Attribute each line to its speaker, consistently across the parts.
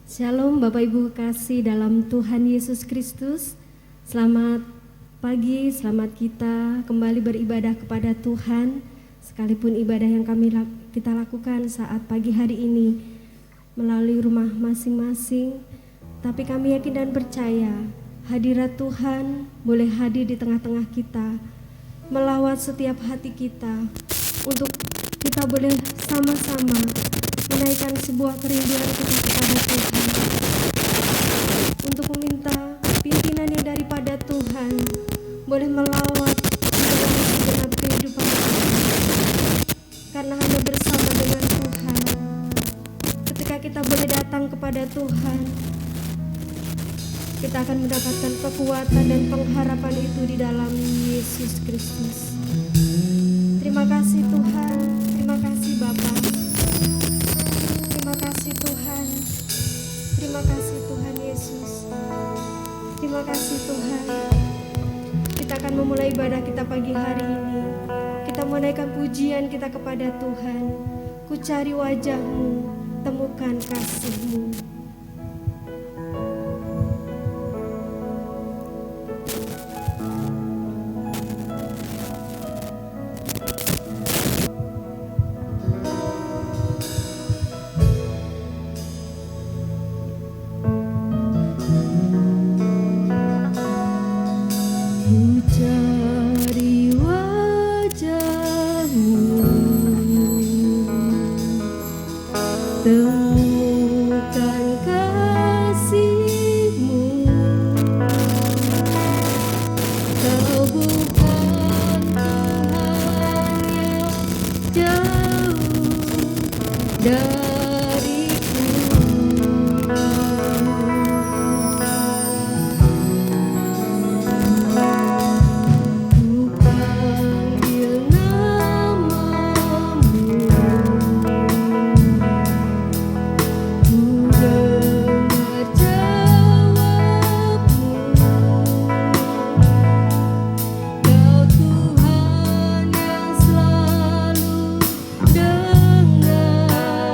Speaker 1: Shalom Bapak Ibu kasih dalam Tuhan Yesus Kristus. Selamat pagi, selamat kita kembali beribadah kepada Tuhan. Sekalipun ibadah yang kita lakukan saat pagi hari ini melalui rumah masing-masing, tapi kami yakin dan percaya hadirat Tuhan boleh hadir di tengah-tengah kita, melawat setiap hati kita, untuk kita boleh sama-sama menaikkan sebuah kerinduan kita kepada Tuhan, untuk meminta pimpinan yang daripada Tuhan boleh melawat di dalam segenap kehidupan kita. Karena hanya bersama dengan Tuhan, ketika kita boleh datang kepada Tuhan, kita akan mendapatkan kekuatan dan pengharapan itu di dalam Yesus Kristus. Terima kasih Tuhan, terima kasih Bapa. Terima kasih Tuhan. Terima kasih Tuhan Yesus. Terima kasih Tuhan. Kita akan memulai ibadah kita pagi hari ini. Kita menaikkan pujian kita kepada Tuhan. Ku cari wajah-Mu, temukan kasih-Mu.
Speaker 2: Tuhan yang selalu dengar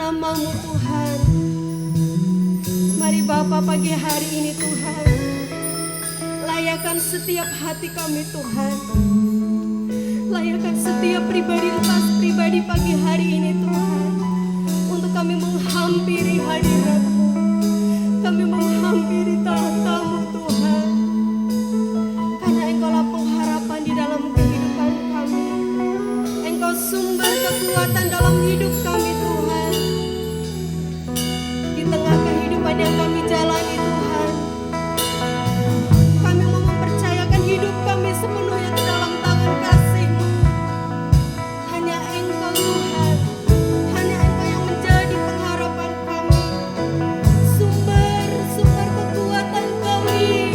Speaker 1: namamu Tuhan. Mari Bapa pagi hari ini Tuhan, layakan setiap hati kami Tuhan. Layakan setiap pribadi lepas pribadi pagi hari ini Tuhan, untuk kami menghampiri hadirat-Mu, kami menghampiri tahta-Mu Tuhan. Karena Engkaulah pengharapan di dalam kehidupan kami, Engkau sumber kekuatan dalam hidup kami Tuhan. Di tengah kehidupan yang kami jalani Tuhan, kami mau mempercayakan hidup kami sepenuhnya ke dalam tangan kasih-Mu. Hanya Engkau Tuhan, hanya Engkau yang menjadi pengharapan kami, sumber kekuatan kami.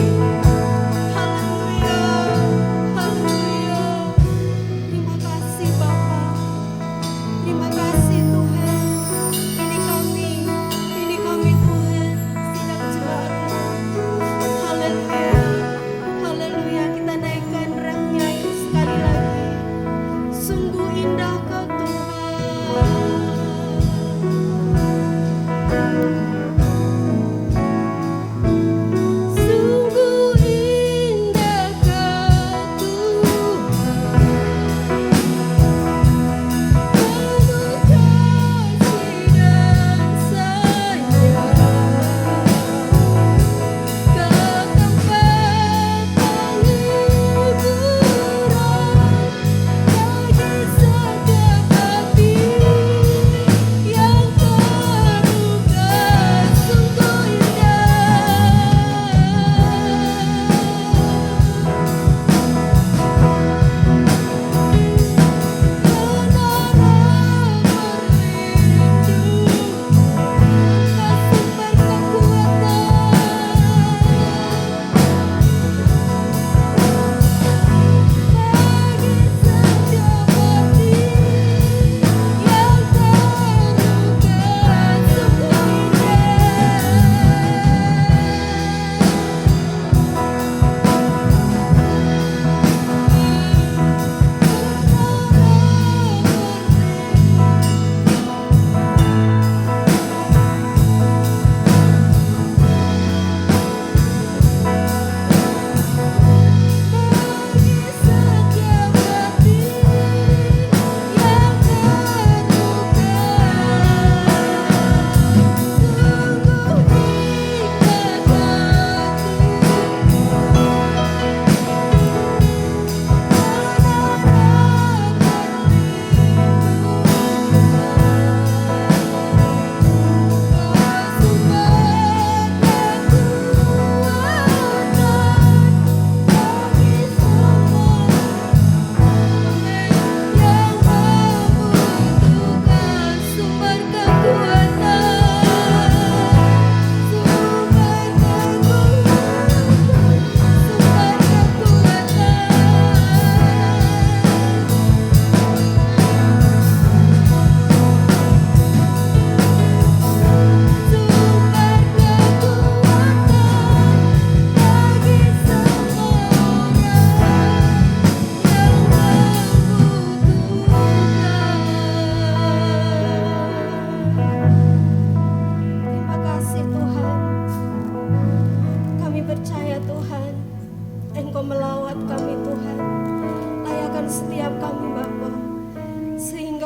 Speaker 1: Haleluya, haleluya. Terima kasih Bapa, terima kasih Tuhan. Ini kami Tuhan, sidang jemaat-Mu. Haleluya, haleluya. Kita naikkan remnya itu sekali lagi. Sungguh indah Kau Tuhan. Sungguh indah Kau Tuhan, penuh kasih dan sayang. Kau tempat penghiburan bagi setiap hati yang terluka. Sungguh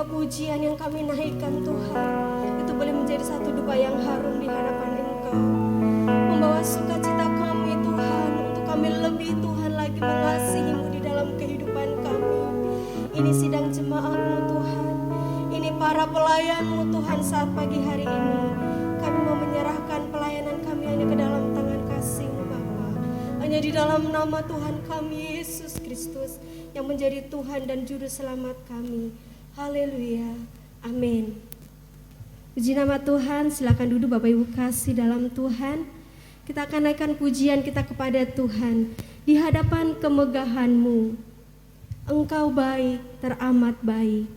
Speaker 1: pujian yang kami naikkan Tuhan, itu boleh menjadi satu dupa yang harum di hadapan Engkau, membawa sukacita kami Tuhan, untuk kami lebih Tuhan lagi mengasihi-Mu di dalam kehidupan kami. Ini sidang jemaat-Mu Tuhan, ini para pelayan-Mu Tuhan saat pagi hari ini. Kami mau menyerahkan pelayanan kami hanya ke dalam tangan kasih-Mu Bapa, hanya di dalam nama Tuhan kami Yesus Kristus yang menjadi Tuhan dan Juru Selamat kami. Haleluya, amin. Puji nama Tuhan, silakan duduk Bapak Ibu kasih dalam Tuhan. Kita akan naikkan pujian kita kepada Tuhan di hadapan kemegahan-Mu. Engkau baik, teramat baik.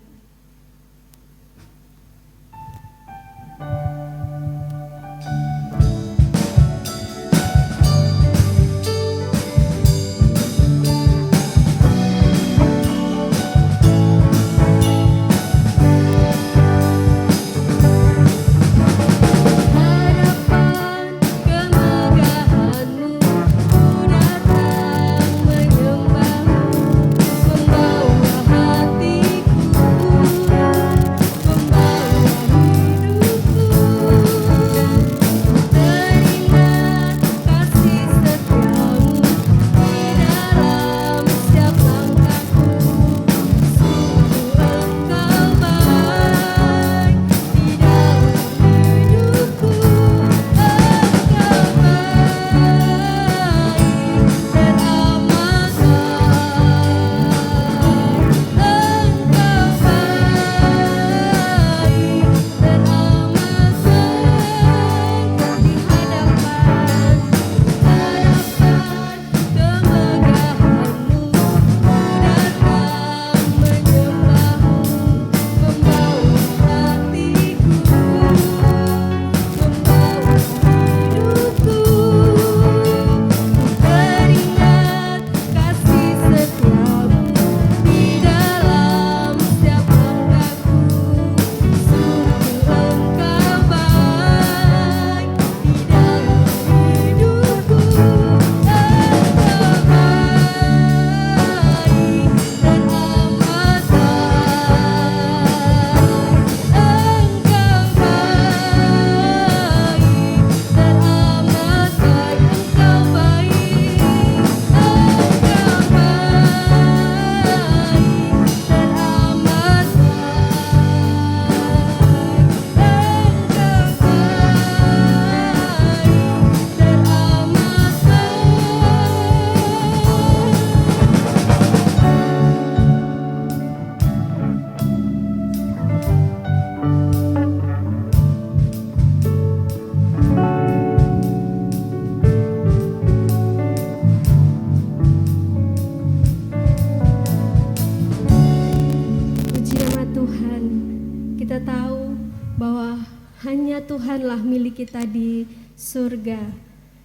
Speaker 1: kita di surga.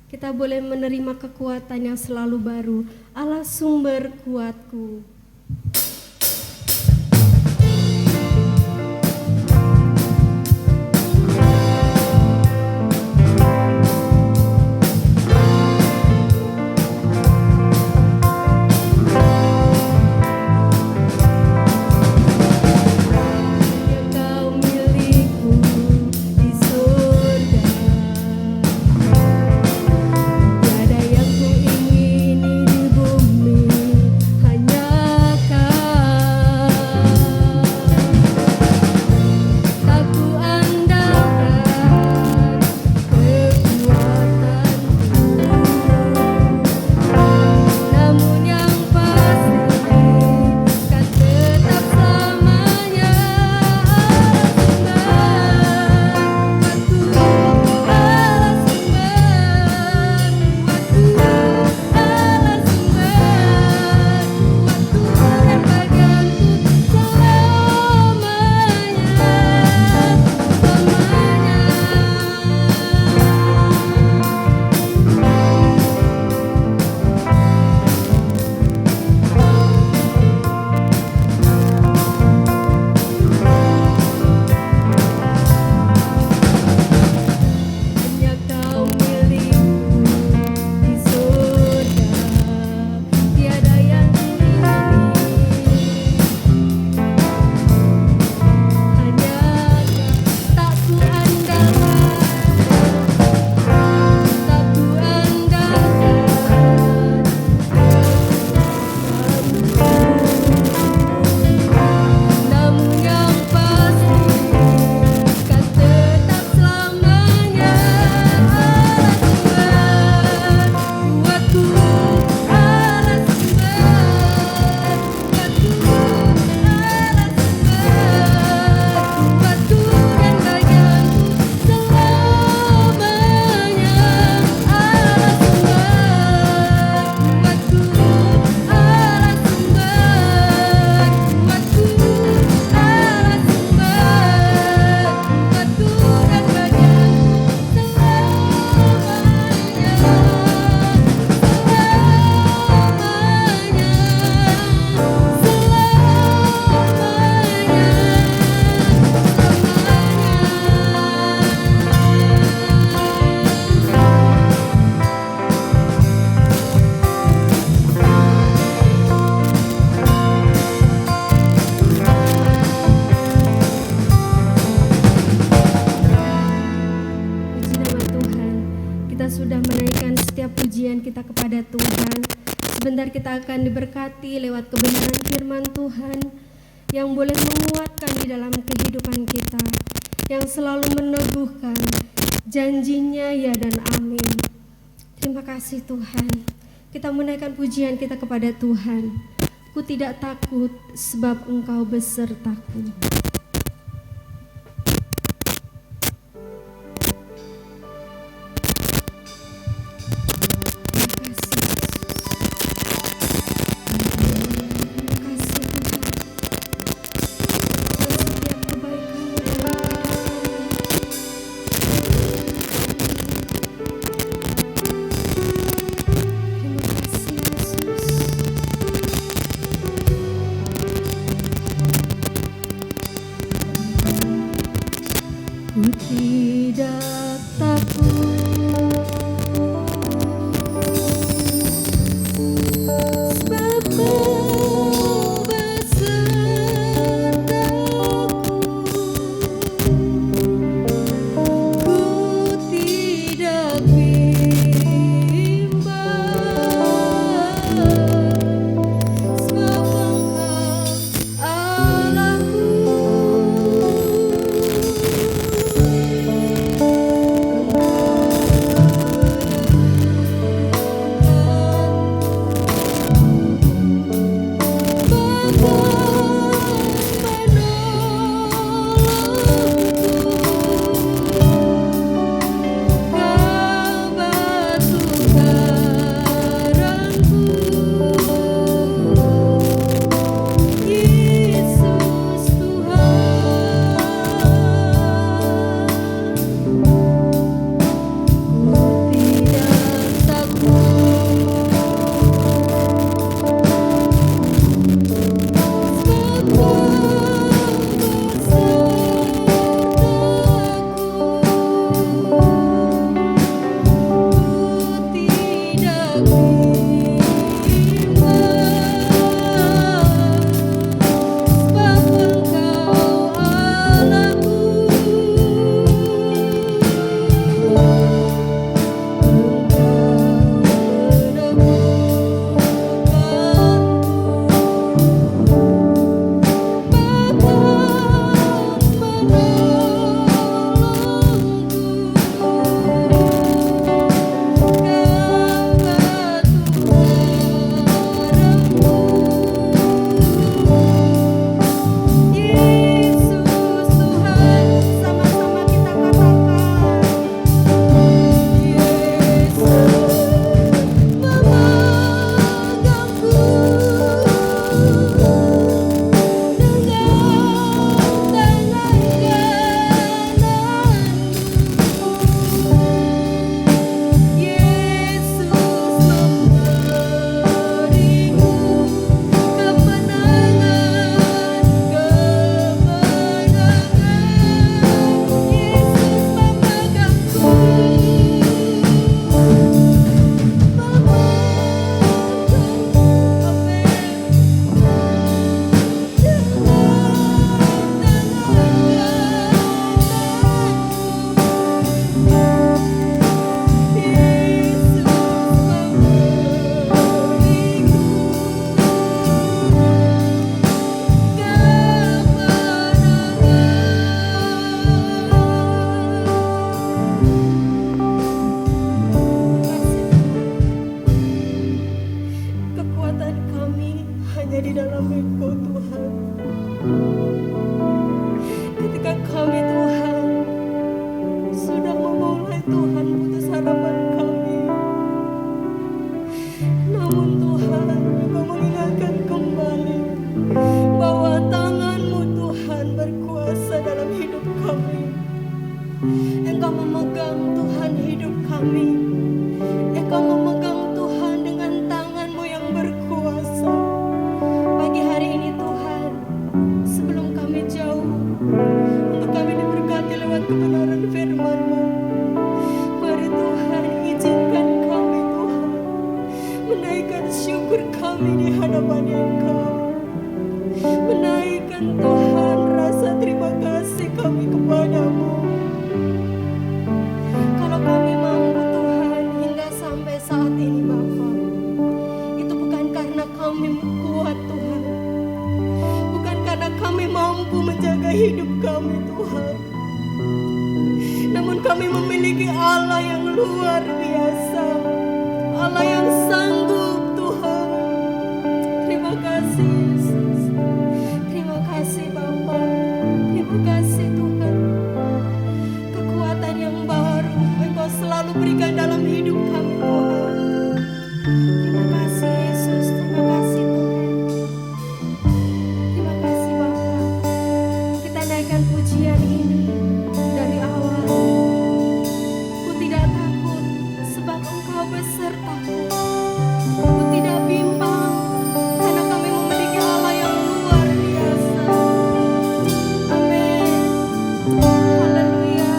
Speaker 1: Kita boleh menerima kekuatan yang selalu baru. Allah sumber kuatku. Sebentar kita akan diberkati lewat kebenaran firman Tuhan yang boleh menguatkan di dalam kehidupan kita, yang selalu meneguhkan janjinya ya dan amin. Terima kasih Tuhan. Kita menaikkan pujian kita kepada Tuhan. Ku tidak takut sebab Engkau besertaku. kami di hadapan Engkau. Menaikkan Tuhan rasa terima kasih kami kepadamu. Kalau kami mampu Tuhan hingga sampai saat ini Bapa, itu bukan karena kami kuat Tuhan, bukan karena kami mampu menjaga hidup kami Tuhan, namun kami memiliki Allah yang luar biasa, Allah yang sanggup Tuhan. Terima kasih Yesus, terima kasih Bapa, terima kasih Tuhan. Kekuatan yang baru Engkau selalu berikan dalam hidup kami Tuhan. Terima kasih Yesus, terima kasih Tuhan. Terima kasih Bapa. Kita naikkan pujian ini dari awal. Ku tidak takut sebab Engkau besertaku. Ku tidak bimbang karena kami memiliki Allah yang luar biasa. Amin. Haleluya.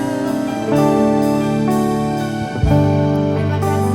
Speaker 1: Terima kasih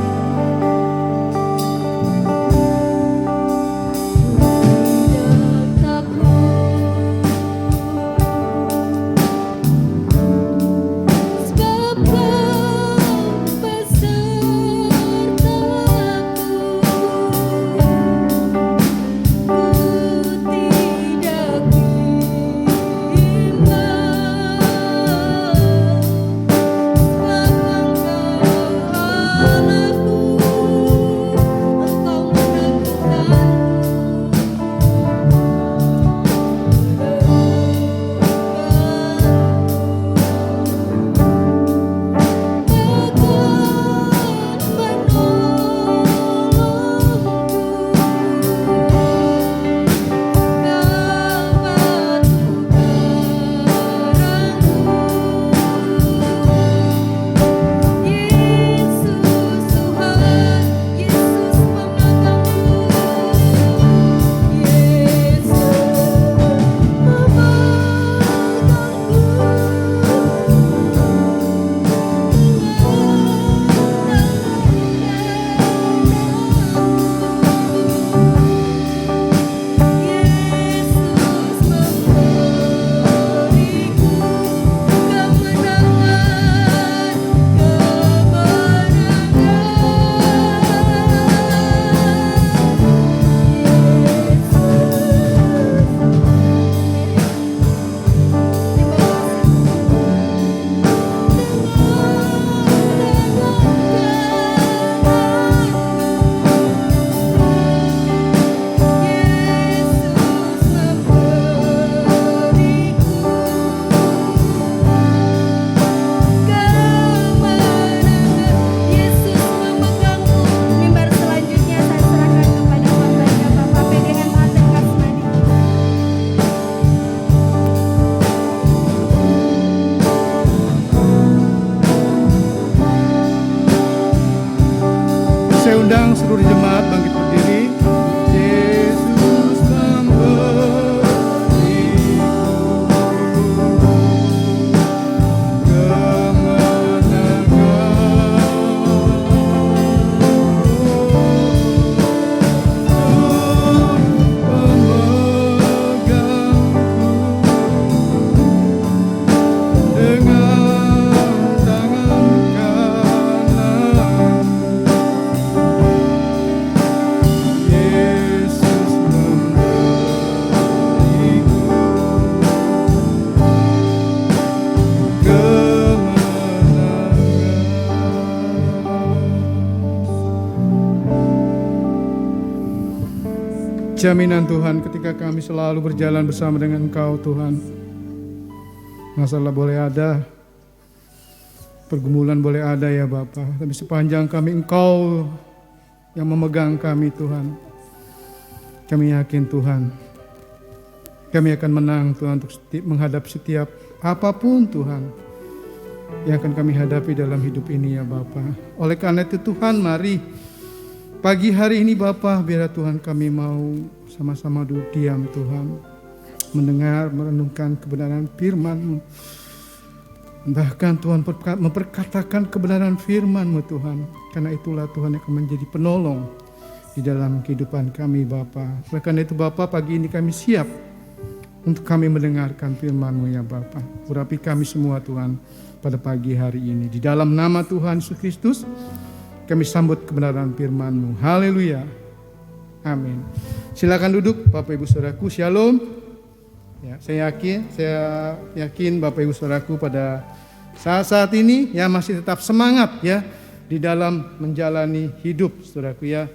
Speaker 2: undang seluruh jemaat bangkit berdiri. Yesus jaminan Tuhan ketika kami selalu berjalan bersama dengan Engkau Tuhan. Masalah boleh ada, pergumulan boleh ada ya Bapa, tapi sepanjang kami Engkau yang memegang kami Tuhan, kami yakin Tuhan, kami akan menang Tuhan untuk menghadapi setiap apapun Tuhan yang akan kami hadapi dalam hidup ini ya Bapa. Oleh karena itu Tuhan, mari pagi hari ini Bapa, biar Tuhan kami mau sama-sama duduk diam Tuhan, mendengar, merenungkan kebenaran firman-Mu. Bahkan Tuhan memperkatakan kebenaran firman-Mu Tuhan. Karena itulah Tuhan yang akan menjadi penolong di dalam kehidupan kami Bapa. Oleh karena itu Bapa, pagi ini kami siap untuk kami mendengarkan firman-Mu ya Bapa. Urapi kami semua Tuhan pada pagi hari ini. Di dalam nama Tuhan Yesus Kristus kami sambut kebenaran firman-Mu. Haleluya. Amin. Silakan duduk Bapak Ibu Saudaraku. Shalom. Ya, saya yakin Bapak Ibu Saudaraku pada saat-saat ini ya masih tetap semangat ya di dalam menjalani hidup Saudaraku ya.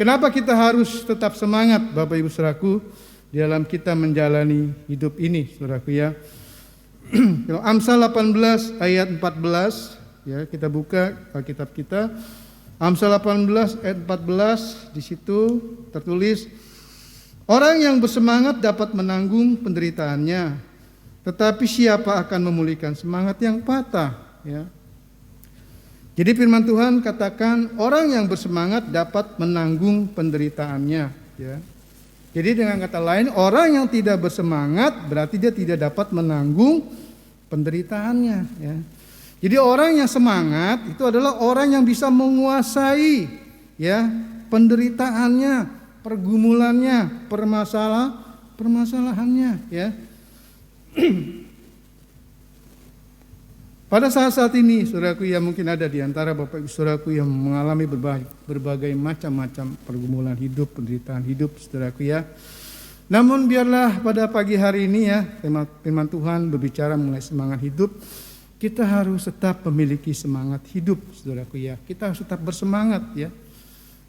Speaker 2: Kenapa kita harus tetap semangat Bapak Ibu Saudaraku di dalam kita menjalani hidup ini Saudaraku ya. Amsal 18 ayat 14 ya, kita buka Alkitab kita. Amsal 18 ayat 14, di situ tertulis, orang yang bersemangat dapat menanggung penderitaannya, tetapi siapa akan memulihkan semangat yang patah ya. Jadi firman Tuhan katakan orang yang bersemangat dapat menanggung penderitaannya ya. Jadi dengan kata lain, orang yang tidak bersemangat berarti dia tidak dapat menanggung penderitaannya ya. Jadi orang yang semangat itu adalah orang yang bisa menguasai ya penderitaannya, pergumulannya, permasalahannya ya. Pada saat-saat ini saudaraku ya, mungkin ada di antara Bapak Ibu saudaraku yang mengalami berbagai macam-macam pergumulan hidup, penderitaan hidup saudaraku ya. Namun biarlah pada pagi hari ini ya, firman Tuhan berbicara mengenai semangat hidup. Kita harus tetap memiliki semangat hidup, saudaraku ya. Kita harus tetap bersemangat ya.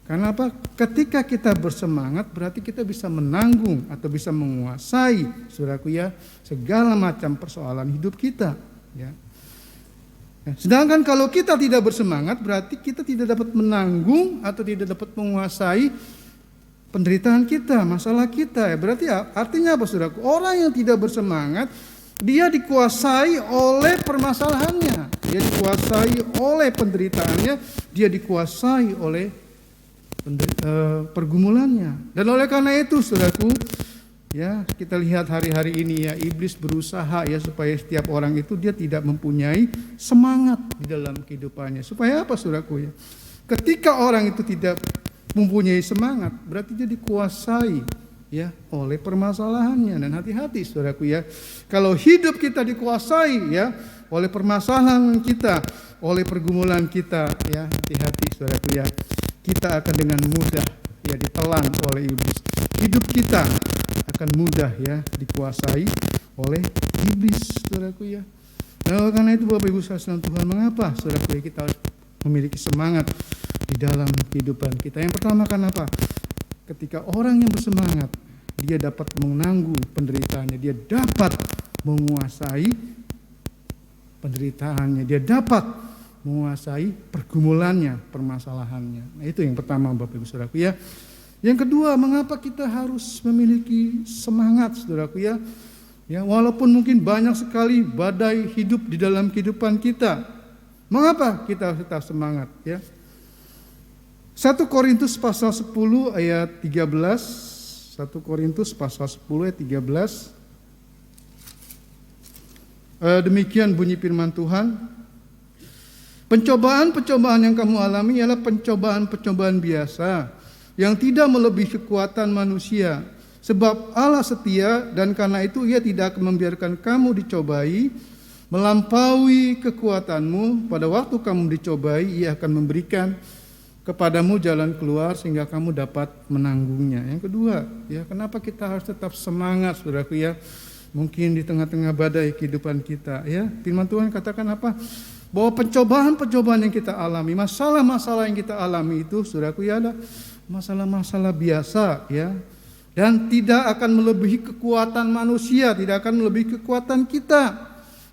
Speaker 2: Karena apa? Ketika kita bersemangat berarti kita bisa menanggung atau bisa menguasai, saudaraku ya, segala macam persoalan hidup kita ya. Sedangkan kalau kita tidak bersemangat berarti kita tidak dapat menanggung atau tidak dapat menguasai penderitaan kita, masalah kita ya. Berarti artinya apa saudaraku? Orang yang tidak bersemangat dia dikuasai oleh permasalahannya, dia dikuasai oleh penderitaannya, dia dikuasai oleh pergumulannya. Dan oleh karena itu saudaraku, ya kita lihat hari-hari ini ya, iblis berusaha ya supaya setiap orang itu dia tidak mempunyai semangat di dalam kehidupannya. Supaya apa saudaraku ya? Ketika orang itu tidak mempunyai semangat, berarti dia dikuasai ya oleh permasalahannya. Dan hati-hati saudaraku ya, kalau hidup kita dikuasai ya oleh permasalahan kita, oleh pergumulan kita ya, hati-hati saudaraku ya, kita akan dengan mudah ya ditelan oleh iblis. Hidup kita akan mudah ya dikuasai oleh iblis saudaraku ya. Nah, karena itu Bapak Ibu sekalian Tuhan, mengapa saudaraku ya kita harus memiliki semangat di dalam kehidupan kita? Yang pertama, kenapa? Ketika orang yang bersemangat, dia dapat menanggung penderitaannya, dia dapat menguasai penderitaannya, dia dapat menguasai pergumulannya, permasalahannya. Nah, itu yang pertama Bapak Ibu saudaraku ya. Yang kedua, mengapa kita harus memiliki semangat saudaraku ya? Ya, walaupun mungkin banyak sekali badai hidup di dalam kehidupan kita, mengapa kita harus tetap semangat ya? 1 Korintus pasal 10 ayat 13. 1 Korintus pasal 10 ayat 13. Demikian bunyi firman Tuhan. Pencobaan-pencobaan yang kamu alami ialah pencobaan-pencobaan biasa yang tidak melebihi kekuatan manusia. Sebab Allah setia dan karena itu Ia tidak akan membiarkan kamu dicobai melampaui kekuatanmu. Pada waktu kamu dicobai, Ia akan memberikan kepadamu jalan keluar sehingga kamu dapat menanggungnya. Yang kedua, ya kenapa kita harus tetap semangat saudaraku ya? Mungkin di tengah-tengah badai kehidupan kita ya. Firman Tuhan katakan apa? Bahwa pencobaan-pencobaan yang kita alami, masalah-masalah yang kita alami itu saudaraku ya adalah masalah-masalah biasa ya. Dan tidak akan melebihi kekuatan manusia, tidak akan melebihi kekuatan kita.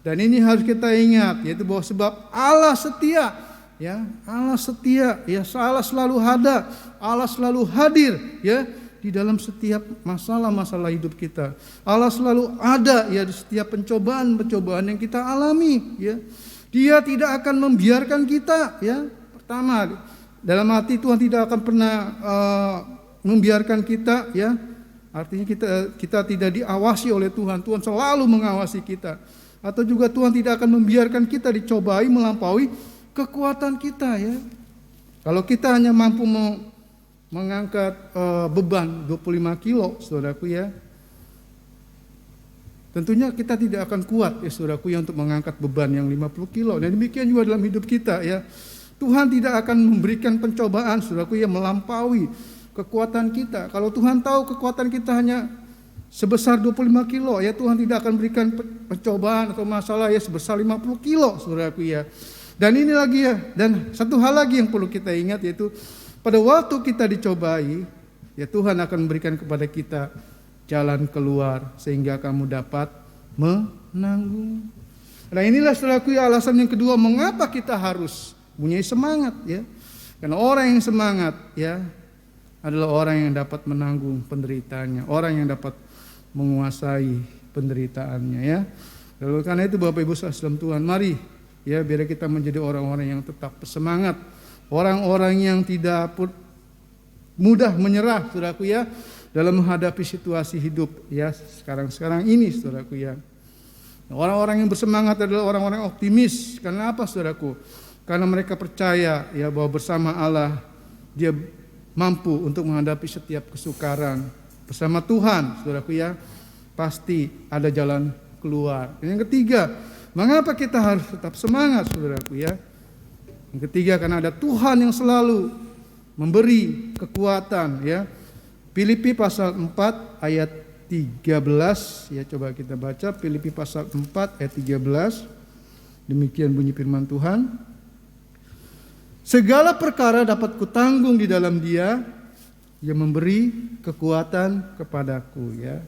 Speaker 2: Dan ini harus kita ingat, yaitu bahwa sebab Allah setia. Ya, Allah setia, ya Allah selalu ada, Allah selalu hadir ya di dalam setiap masalah-masalah hidup kita. Allah selalu ada ya di setiap pencobaan-pencobaan yang kita alami ya. Dia tidak akan membiarkan kita ya. Pertama, dalam hati Tuhan tidak akan pernah membiarkan kita ya. Artinya kita tidak diawasi oleh Tuhan. Tuhan selalu mengawasi kita. Atau juga Tuhan tidak akan membiarkan kita dicobai melampaui kekuatan kita ya. Kalau kita hanya mampu mengangkat beban 25 kilo, saudaraku ya. Tentunya kita tidak akan kuat ya saudaraku ya untuk mengangkat beban yang 50 kilo. Dan demikian juga dalam hidup kita ya. Tuhan tidak akan memberikan pencobaan saudaraku yang melampaui kekuatan kita. Kalau Tuhan tahu kekuatan kita hanya sebesar 25 kilo ya, Tuhan tidak akan berikan pencobaan atau masalah ya sebesar 50 kilo saudaraku ya. Dan ini lagi ya, dan satu hal lagi yang perlu kita ingat yaitu pada waktu kita dicobai ya Tuhan akan memberikan kepada kita jalan keluar sehingga kamu dapat menanggung. Nah inilah saudaraku ya alasan yang kedua mengapa kita harus punya semangat ya. Karena orang yang semangat ya adalah orang yang dapat menanggung penderitaannya, orang yang dapat menguasai penderitaannya ya. Lalu karena itu Bapak Ibu saudara Tuhan, mari ya biar kita menjadi orang-orang yang tetap bersemangat, orang-orang yang tidak mudah menyerah saudaraku ya dalam menghadapi situasi hidup ya sekarang ini saudaraku ya. Orang-orang yang bersemangat adalah orang-orang optimis. Karena apa saudaraku? Karena mereka percaya ya bahwa bersama Allah dia mampu untuk menghadapi setiap kesukaran. Bersama Tuhan saudaraku ya pasti ada jalan keluar. Yang ketiga, mengapa kita harus tetap semangat saudaraku ya? Yang ketiga, karena ada Tuhan yang selalu memberi kekuatan ya. Filipi pasal 4 ayat 13 ya, coba kita baca Filipi pasal 4 ayat 13. Demikian bunyi firman Tuhan. Segala perkara dapat kutanggung di dalam Dia yang memberi kekuatan kepadaku ya.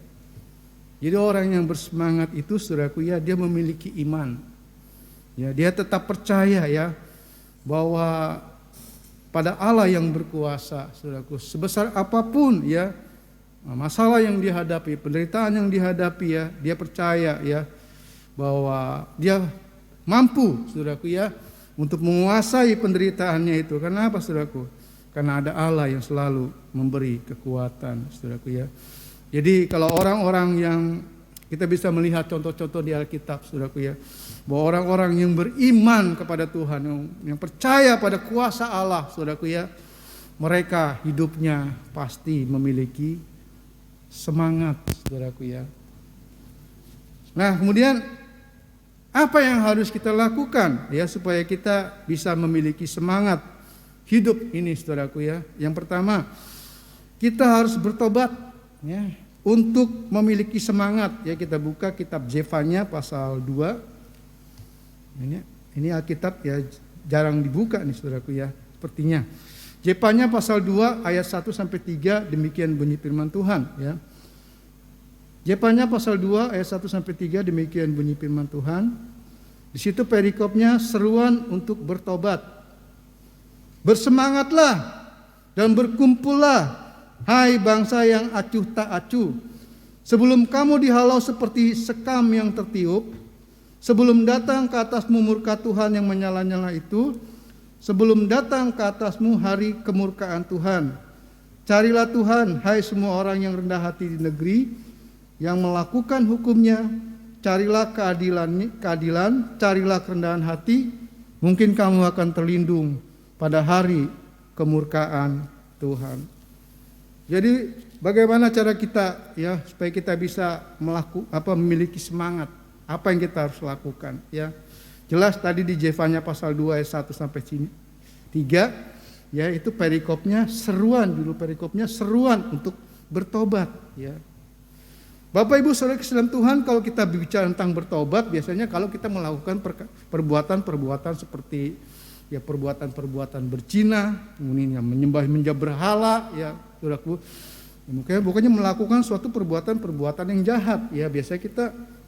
Speaker 2: Jadi orang yang bersemangat itu saudaraku ya, dia memiliki iman. Ya, dia tetap percaya ya bahwa pada Allah yang berkuasa, saudaraku, sebesar apapun ya masalah yang dihadapi, penderitaan yang dihadapi ya, dia percaya ya bahwa dia mampu, saudaraku ya, untuk menguasai penderitaannya itu. Karena apa, saudaraku? Karena ada Allah yang selalu memberi kekuatan, saudaraku ya. Jadi kalau orang-orang yang kita bisa melihat contoh-contoh di Alkitab, saudaraku ya, bahwa orang-orang yang beriman kepada Tuhan, yang percaya pada kuasa Allah, saudaraku ya, mereka hidupnya pasti memiliki semangat, saudaraku ya. Nah, kemudian apa yang harus kita lakukan ya supaya kita bisa memiliki semangat hidup ini, saudaraku ya? Yang pertama, kita harus bertobat ya untuk memiliki semangat ya. Kita buka kitab Zefanya pasal 2. Ini Alkitab ya jarang dibuka nih saudaraku ya, sepertinya. Zefanya pasal 2 ayat 1 sampai 3, demikian bunyi firman Tuhan ya. Zefanya pasal 2 ayat 1 sampai 3, demikian bunyi firman Tuhan. Di situ perikopnya seruan untuk bertobat. Bersemangatlah dan berkumpullah, hai bangsa yang acuh tak acuh, sebelum kamu dihalau seperti sekam yang tertiup, sebelum datang ke atasmu murka Tuhan yang menyala-nyala itu, sebelum datang ke atasmu hari kemurkaan Tuhan. Carilah Tuhan, hai semua orang yang rendah hati di negeri, yang melakukan hukumnya. Carilah keadilan, carilah kerendahan hati, mungkin kamu akan terlindung pada hari kemurkaan Tuhan. Jadi bagaimana cara kita ya supaya kita bisa memiliki semangat? Apa yang kita harus lakukan ya? Jelas tadi di Zefanya pasal 2 ayat 1 sampai 3 ya, itu perikopnya seruan, judul perikopnya seruan untuk bertobat ya. Bapak Ibu Saudara dalam Tuhan, kalau kita bicara tentang bertobat, biasanya kalau kita melakukan perbuatan-perbuatan seperti ya perbuatan-perbuatan berzina, kemudian yang menyembah berhala ya, saudaraku. Bukannya melakukan suatu perbuatan-perbuatan yang jahat ya, biasanya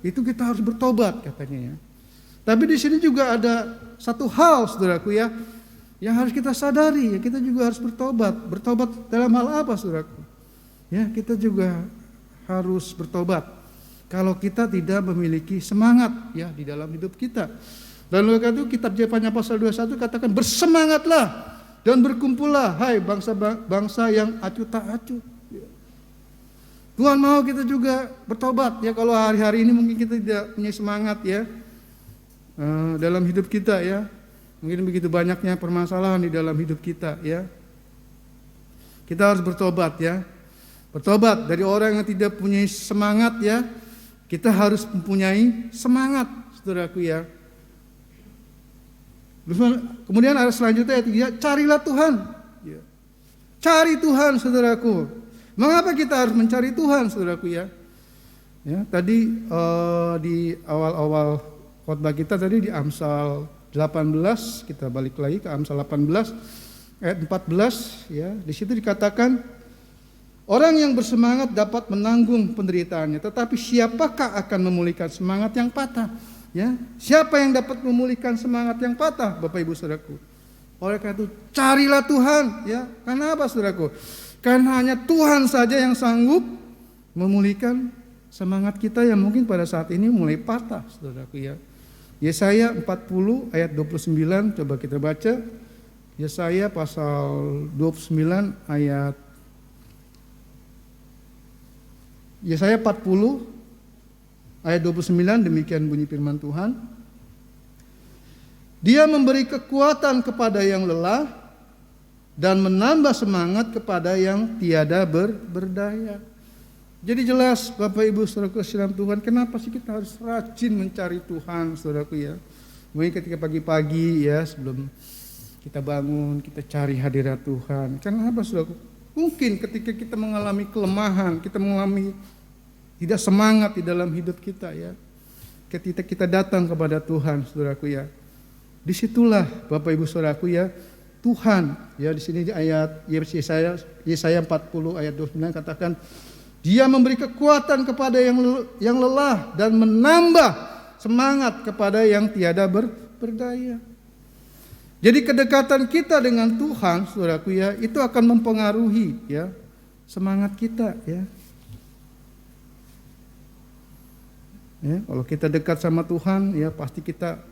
Speaker 2: kita harus bertobat katanya ya. Tapi di sini juga ada satu hal saudaraku ya, yang harus kita sadari ya, kita juga harus bertobat. Bertobat dalam hal apa saudaraku? Ya, kita juga harus bertobat kalau kita tidak memiliki semangat ya di dalam hidup kita. Dan oleh karena itu kitab Zefanya pasal 21 katakan bersemangatlah dan berkumpullah, hai bangsa yang acuh tak acuh. Tuhan mau kita juga bertobat ya. Kalau hari-hari ini mungkin kita tidak punya semangat ya dalam hidup kita ya. Mungkin begitu banyaknya permasalahan di dalam hidup kita ya. Kita harus bertobat ya. Bertobat dari orang yang tidak punya semangat ya. Kita harus mempunyai semangat, saudaraku ya. Kemudian ada selanjutnya ayat 3, carilah Tuhan. Ya. Cari Tuhan, saudaraku. Mengapa kita harus mencari Tuhan, saudaraku ya? Ya, tadi di awal-awal khotbah kita tadi di Amsal 18, kita balik lagi ke Amsal 18 ayat 14 ya. Di situ dikatakan orang yang bersemangat dapat menanggung penderitaannya, tetapi siapakah akan memulihkan semangat yang patah? Ya, siapa yang dapat memulihkan semangat yang patah, Bapak Ibu Saudaraku? Oleh karena itu, carilah Tuhan, ya. Karena apa, Saudaraku? Karena hanya Tuhan saja yang sanggup memulihkan semangat kita yang mungkin pada saat ini mulai patah, Saudaraku ya. Yesaya 40 ayat 29, coba kita baca. Yesaya pasal 29 ayat Yesaya 40 ayat 29, demikian bunyi firman Tuhan. Dia memberi kekuatan kepada yang lelah dan menambah semangat kepada yang tiada berdaya. Jadi jelas Bapak Ibu Saudaraku dalam Tuhan, kenapa sih kita harus rajin mencari Tuhan, Saudaraku ya. Mungkin ketika pagi-pagi ya, sebelum kita bangun, kita cari hadirat Tuhan. Kenapa, Saudaraku? Mungkin ketika kita mengalami kelemahan, kita mengalami tidak semangat di dalam hidup kita ya. Ketika kita datang kepada Tuhan, Saudaraku ya. Disitulah Bapak Ibu Saudaraku ya, Tuhan ya, di sini di ayat Yesaya 40 ayat 29 katakan, Dia memberi kekuatan kepada yang lelah dan menambah semangat kepada yang tiada berdaya. Jadi kedekatan kita dengan Tuhan, Saudaraku ya, itu akan mempengaruhi ya semangat kita ya. Ya, kalau kita dekat sama Tuhan ya pasti kita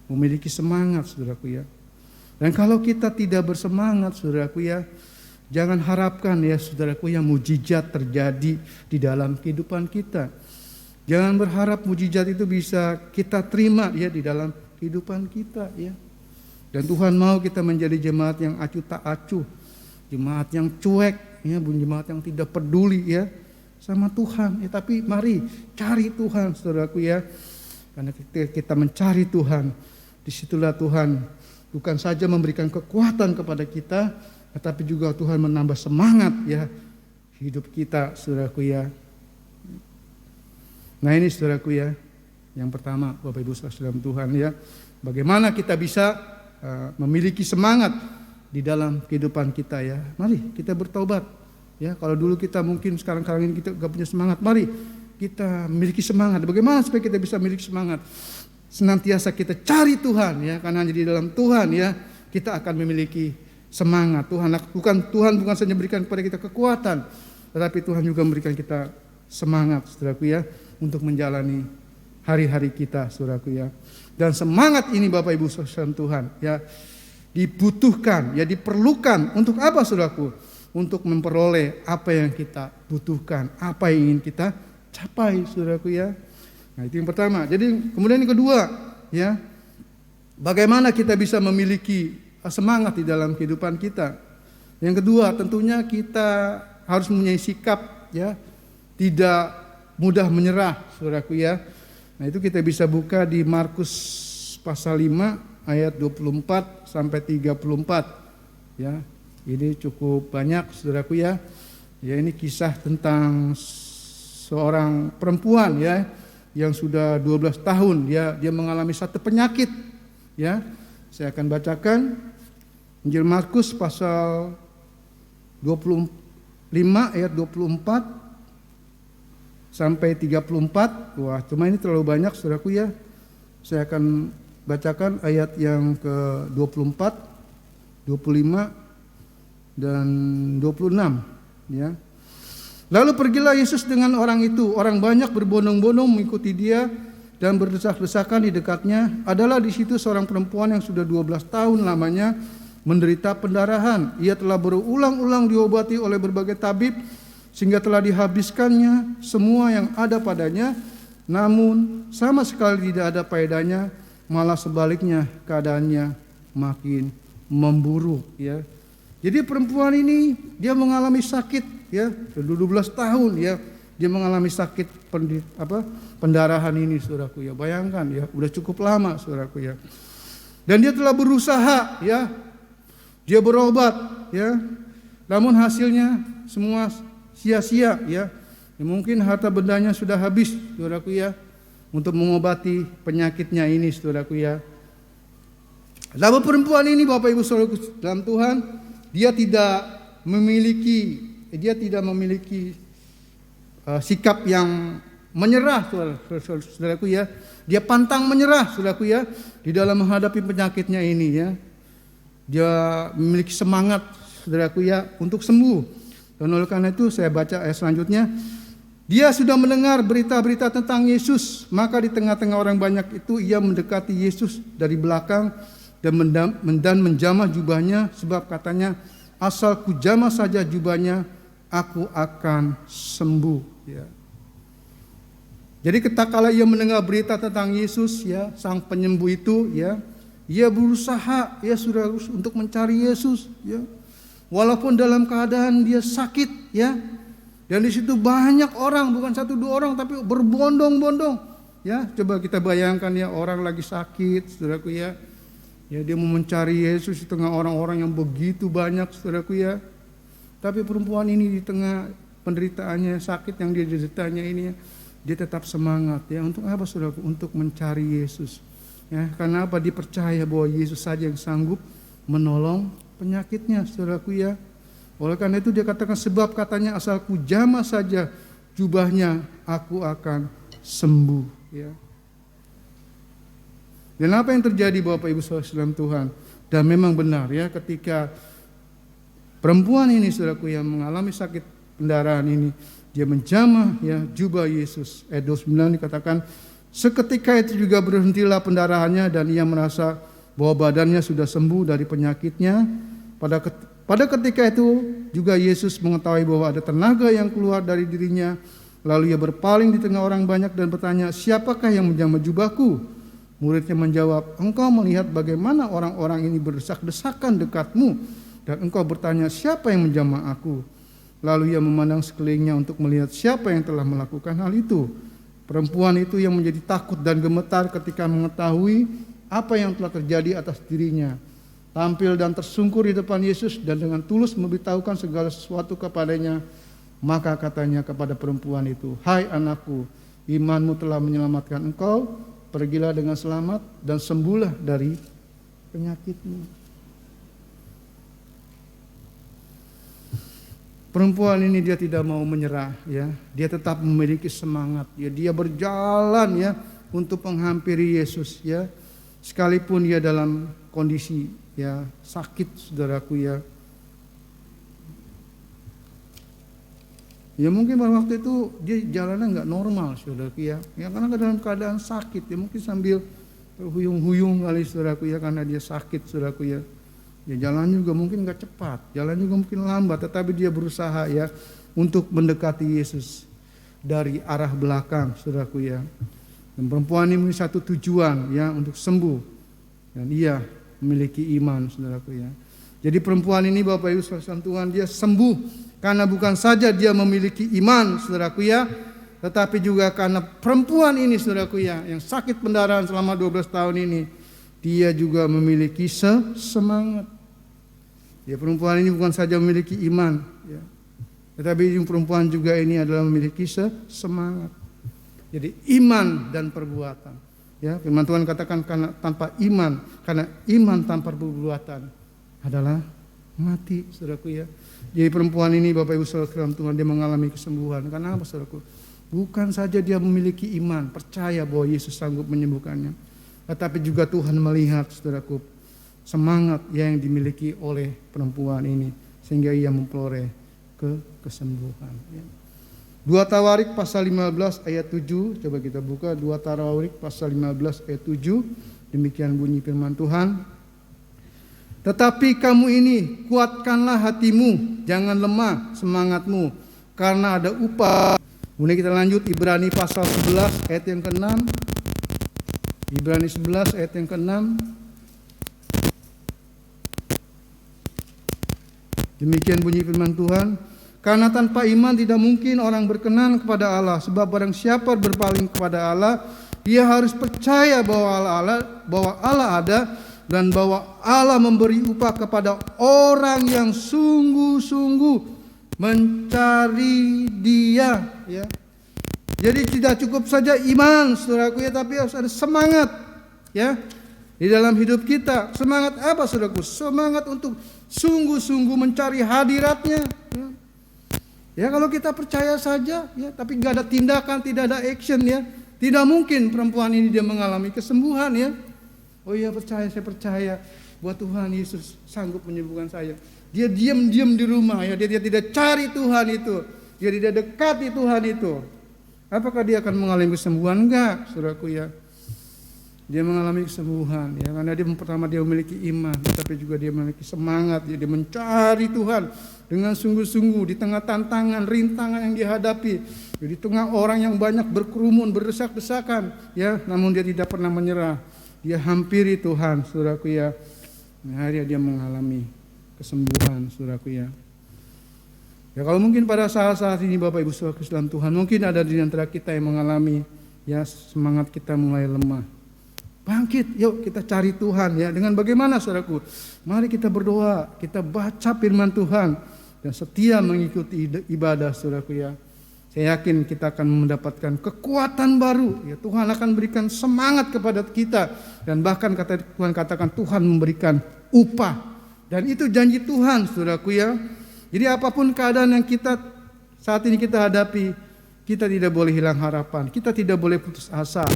Speaker 2: memiliki semangat, Saudaraku ya. Dan kalau kita tidak bersemangat, Saudaraku ya, jangan harapkan ya, Saudaraku ya, mujizat terjadi di dalam kehidupan kita. Jangan berharap mujizat itu bisa kita terima ya di dalam kehidupan kita ya. Dan Tuhan mau kita menjadi jemaat yang acuh tak acuh, jemaat yang cuek ya, jemaat yang tidak peduli ya sama Tuhan ya. Tapi mari cari Tuhan, Saudaraku ya. Karena kita mencari Tuhan, disitulah Tuhan bukan saja memberikan kekuatan kepada kita, tetapi juga Tuhan menambah semangat ya hidup kita, Saudaraku ya. Nah ini, Saudaraku ya, yang pertama Bapak Ibu Saudara dalam Tuhan ya, bagaimana kita bisa memiliki semangat di dalam kehidupan kita ya. Mari kita bertobat ya. Kalau dulu kita mungkin sekarang ini kita gak punya semangat, mari kita memiliki semangat. Bagaimana supaya kita bisa memiliki semangat? Senantiasa kita cari Tuhan ya, karena hanya di dalam Tuhan ya kita akan memiliki semangat. Tuhan bukan saja memberikan kepada kita kekuatan, tetapi Tuhan juga memberikan kita semangat, Saudaraku ya, untuk menjalani hari-hari kita, Saudaraku ya. Dan semangat ini Bapak Ibu Saudara Tuhan ya dibutuhkan, ya diperlukan untuk apa, Saudaraku? Untuk memperoleh apa yang kita butuhkan, apa yang ingin kita capai, Saudaraku ya. Nah, itu yang pertama. Jadi kemudian yang kedua ya, bagaimana kita bisa memiliki semangat di dalam kehidupan kita. Yang kedua, tentunya kita harus mempunyai sikap ya, tidak mudah menyerah, Saudaraku ya. Nah, itu kita bisa buka di Markus pasal 5 ayat 24 sampai 34 ya. Ini cukup banyak, Saudaraku ya. Ya, ini kisah tentang seorang perempuan ya yang sudah 12 tahun dia mengalami satu penyakit ya. Saya akan bacakan Injil Markus pasal 25 ayat 24 sampai 34. Wah, cuma ini terlalu banyak, Saudaraku ya. Saya akan bacakan ayat yang ke-24, 25 dan 26 ya. Lalu pergilah Yesus dengan orang itu. Orang banyak berbondong-bondong mengikuti dia dan berdesak-desakan di dekatnya. Adalah di situ seorang perempuan yang sudah 12 tahun lamanya menderita pendarahan. Ia telah berulang-ulang diobati oleh berbagai tabib sehingga telah dihabiskannya semua yang ada padanya, namun sama sekali tidak ada faedahnya, malah sebaliknya keadaannya makin memburuk ya. Jadi perempuan ini dia mengalami sakit ya, 12 tahun ya. Dia mengalami sakit pendarahan ini, saudaraku ya. Bayangkan ya, udah cukup lama, saudaraku ya. Dan dia telah berusaha ya. Dia berobat ya. Namun hasilnya semua sia-sia ya. Ya mungkin harta bendanya sudah habis, saudaraku ya, untuk mengobati penyakitnya ini, saudaraku ya. Lalu perempuan ini, Bapak Ibu Saudaraku dalam Tuhan, dia tidak memiliki sikap yang menyerah, saudaraku ya. Dia pantang menyerah, saudaraku ya, di dalam menghadapi penyakitnya ini ya. Dia memiliki semangat, saudaraku ya, untuk sembuh. Dan oleh karena itu saya baca ayat selanjutnya. Dia sudah mendengar berita-berita tentang Yesus, maka di tengah-tengah orang banyak itu ia mendekati Yesus dari belakang dan menjamah jubahnya, sebab katanya, asal ku jamah saja jubahnya, aku akan sembuh. Ya. Jadi ketika ia mendengar berita tentang Yesus, ya, sang penyembuh itu, ya, ia berusaha, ya, sudah untuk mencari Yesus, ya, walaupun dalam keadaan dia sakit, ya, dan di situ banyak orang, bukan 1-2 orang, tapi berbondong-bondong, ya. Coba kita bayangkan ya, orang lagi sakit, saudaraku ya. Ya, dia mau mencari Yesus di tengah orang-orang yang begitu banyak, saudaraku ya. Tapi perempuan ini di tengah penderitaannya, sakit yang dia deritanya ini, dia tetap semangat ya. Untuk apa, saudaraku? Untuk mencari Yesus. Ya, karena apa? Dia percaya bahwa Yesus saja yang sanggup menolong penyakitnya, saudaraku ya. Oleh karena itu dia katakan, sebab katanya asal ku jamah saja jubahnya, aku akan sembuh ya. Dan apa yang terjadi, Bapak Ibu Saudara dalam Tuhan? Dan memang benar ya, ketika perempuan ini, saudaraku, yang mengalami sakit pendarahan ini, dia menjamah ya jubah Yesus. Ayat 29 dikatakan, seketika itu juga berhentilah pendarahannya dan ia merasa bahwa badannya sudah sembuh dari penyakitnya. Pada ketika itu juga Yesus mengetahui bahwa ada tenaga yang keluar dari dirinya. Lalu ia berpaling di tengah orang banyak dan bertanya, siapakah yang menjamah jubahku? Muridnya menjawab, engkau melihat bagaimana orang-orang ini berdesak-desakan dekatmu, dan engkau bertanya, siapa yang menjamah aku? Lalu ia memandang sekelilingnya untuk melihat siapa yang telah melakukan hal itu. Perempuan itu yang menjadi takut dan gemetar ketika mengetahui apa yang telah terjadi atas dirinya, tampil dan tersungkur di depan Yesus dan dengan tulus memberitahukan segala sesuatu kepadanya. Maka katanya kepada perempuan itu, hai anakku, imanmu telah menyelamatkan engkau. Pergilah dengan selamat dan sembuhlah dari penyakitmu. Perempuan ini dia tidak mau menyerah ya. Dia tetap memiliki semangat ya. Dia berjalan ya untuk menghampiri Yesus ya. Sekalipun dia dalam kondisi ya sakit, saudaraku ya. Ya mungkin pada waktu itu dia jalannya nggak normal, saudaraku ya. Ya karena dalam keadaan sakit, ya mungkin sambil huyung-huyung kali, saudaraku ya, karena dia sakit, saudaraku ya. Ya jalan juga mungkin nggak cepat, jalan juga mungkin lambat, tetapi dia berusaha ya untuk mendekati Yesus dari arah belakang, saudaraku ya. Dan perempuan ini memiliki satu tujuan ya, untuk sembuh, dan ia memiliki iman, saudaraku ya. Jadi perempuan ini, Bapak Ibu saudara Tuhan, dia sembuh karena bukan saja dia memiliki iman, saudaraku ya, tetapi juga karena perempuan ini, saudaraku ya, yang sakit pendarahan selama 12 tahun ini, dia juga memiliki semangat. Ya, perempuan ini bukan saja memiliki iman, ya, tetapi perempuan juga ini adalah memiliki semangat. Jadi iman dan perbuatan. Ya, firman Tuhan katakan karena iman tanpa perbuatan adalah mati, saudaraku ya. Jadi perempuan ini, Bapak Ibu saudara Tuhan, dia mengalami kesembuhan. Karena apa, saudaraku? Bukan saja dia memiliki iman, percaya bahwa Yesus sanggup menyembuhkannya, tetapi juga Tuhan melihat, saudaraku, semangat yang dimiliki oleh perempuan ini, sehingga ia memperoleh kesembuhan. 2 Tawarik pasal 15 ayat 7, coba kita buka 2 Tawarik pasal 15 ayat 7, demikian bunyi firman Tuhan. Tetapi kamu ini, kuatkanlah hatimu, jangan lemah semangatmu, karena ada upah. Kemudian kita lanjut Ibrani pasal 11 ayat yang ke-6. Ibrani 11 ayat yang ke-6. Demikian bunyi firman Tuhan. Karena tanpa iman tidak mungkin orang berkenan kepada Allah. Sebab barang siapa berpaling kepada Allah, ia harus percaya bahwa Allah ada dan bahwa Allah memberi upah kepada orang yang sungguh-sungguh mencari Dia. Ya. Jadi tidak cukup saja iman, saudaraku ya, tapi harus ada semangat, ya, di dalam hidup kita. Semangat apa, saudaraku? Semangat untuk sungguh-sungguh mencari hadirat-Nya. Ya, kalau kita percaya saja, ya, tapi nggak ada tindakan, tidak ada action, ya, tidak mungkin perempuan ini dia mengalami kesembuhan, ya. Oh iya percaya, saya percaya buat Tuhan Yesus sanggup menyembuhkan saya. Dia diam-diam di rumah, ya, dia tidak cari Tuhan itu, dia tidak dekati Tuhan itu. Apakah dia akan mengalami kesembuhan? Enggak, saudaraku ya. Dia mengalami kesembuhan, ya, karena pertama dia memiliki iman, tapi juga dia memiliki semangat, ya, dia mencari Tuhan dengan sungguh-sungguh di tengah tantangan, rintangan yang dihadapi, ya, di tengah orang yang banyak berkerumun, berdesak-desakan, ya, namun dia tidak pernah menyerah. Dia hampiri Tuhan, saudaraku ya. Akhirnya dia mengalami kesembuhan, saudaraku ya. Ya, kalau mungkin pada saat-saat ini Bapak Ibu Saudara dalam Tuhan, mungkin ada di antara kita yang mengalami, ya, semangat kita mulai lemah. Bangkit, yuk kita cari Tuhan, ya. Dengan bagaimana, saudaraku? Mari kita berdoa, kita baca firman Tuhan dan setia mengikuti ibadah, saudaraku ya. Saya yakin kita akan mendapatkan kekuatan baru, ya. Tuhan akan berikan semangat kepada kita dan bahkan Tuhan katakan Tuhan memberikan upah. Dan itu janji Tuhan, saudaraku ya. Jadi apapun keadaan yang kita saat ini kita hadapi, kita tidak boleh hilang harapan, kita tidak boleh putus asa.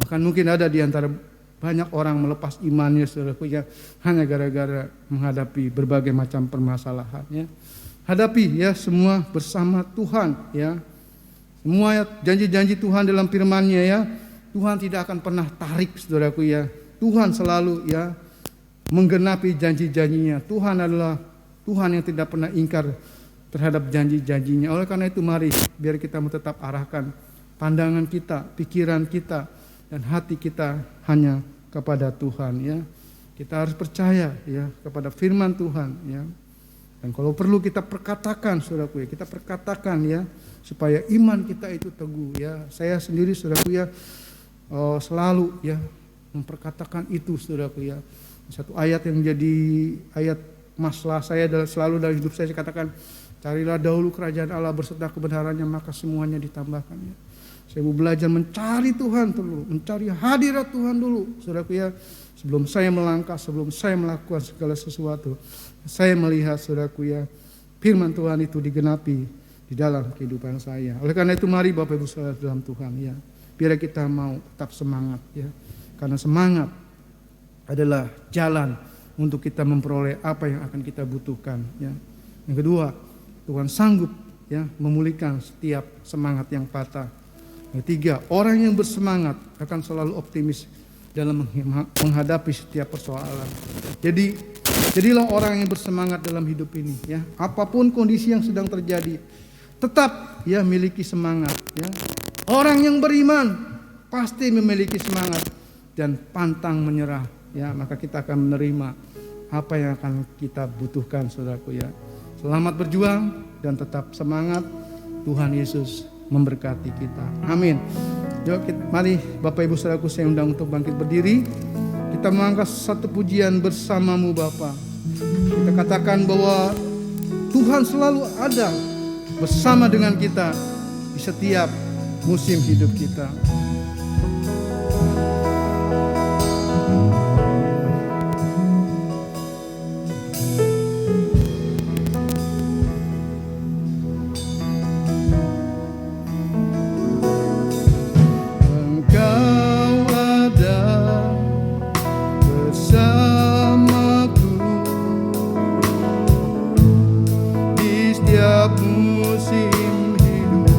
Speaker 2: Bahkan mungkin ada di antara banyak orang melepas imannya, saudaraku ya, hanya gara-gara menghadapi berbagai macam permasalahan, ya. Hadapi, ya, semua bersama Tuhan, ya. Semua janji-janji Tuhan dalam firman-Nya, ya. Tuhan tidak akan pernah tarik, saudaraku ya. Tuhan selalu, ya, menggenapi janji-janjinya. Tuhan adalah Tuhan yang tidak pernah ingkar terhadap janji-janjinya. Oleh karena itu mari biar kita tetap arahkan pandangan kita, pikiran kita, dan hati kita hanya kepada Tuhan, ya. Kita harus percaya, ya, kepada firman Tuhan, ya. Dan kalau perlu kita perkatakan, saudaraku ya, kita perkatakan, ya, supaya iman kita itu teguh, ya. Saya sendiri, saudaraku ya, selalu, ya, memperkatakan itu, saudaraku ya. Satu ayat yang menjadi ayat masalah saya selalu dalam hidup saya katakan, carilah dahulu kerajaan Allah berserta kebenarannya, maka semuanya ditambahkan, ya. Saya mau belajar mencari Tuhan dulu, mencari hadirat Tuhan dulu, saudaraku ya. Sebelum saya melangkah, sebelum saya melakukan segala sesuatu, saya melihat, saudaraku ya, firman Tuhan itu digenapi di dalam kehidupan saya. Oleh karena itu mari Bapak Ibu Saudara dalam Tuhan, ya, biar kita mau tetap semangat, ya. Karena semangat adalah jalan untuk kita memperoleh apa yang akan kita butuhkan, ya. Yang kedua, Tuhan sanggup, ya, memulihkan setiap semangat yang patah. Yang ketiga, orang yang bersemangat akan selalu optimis dalam menghadapi setiap persoalan. Jadilah orang yang bersemangat dalam hidup ini, ya. Apapun kondisi yang sedang terjadi, tetap, ya, miliki semangat, ya. Orang yang beriman pasti memiliki semangat dan pantang menyerah, ya. Maka kita akan menerima apa yang akan kita butuhkan, saudaraku ya. Selamat berjuang dan tetap semangat. Tuhan Yesus memberkati kita. Amin. Yuk, mari Bapak Ibu Saudaraku, saya undang untuk bangkit berdiri. Kita mengangkat satu pujian bersamamu Bapa. Kita katakan bahwa Tuhan selalu ada bersama dengan kita di setiap musim hidup kita.
Speaker 3: Musim hidup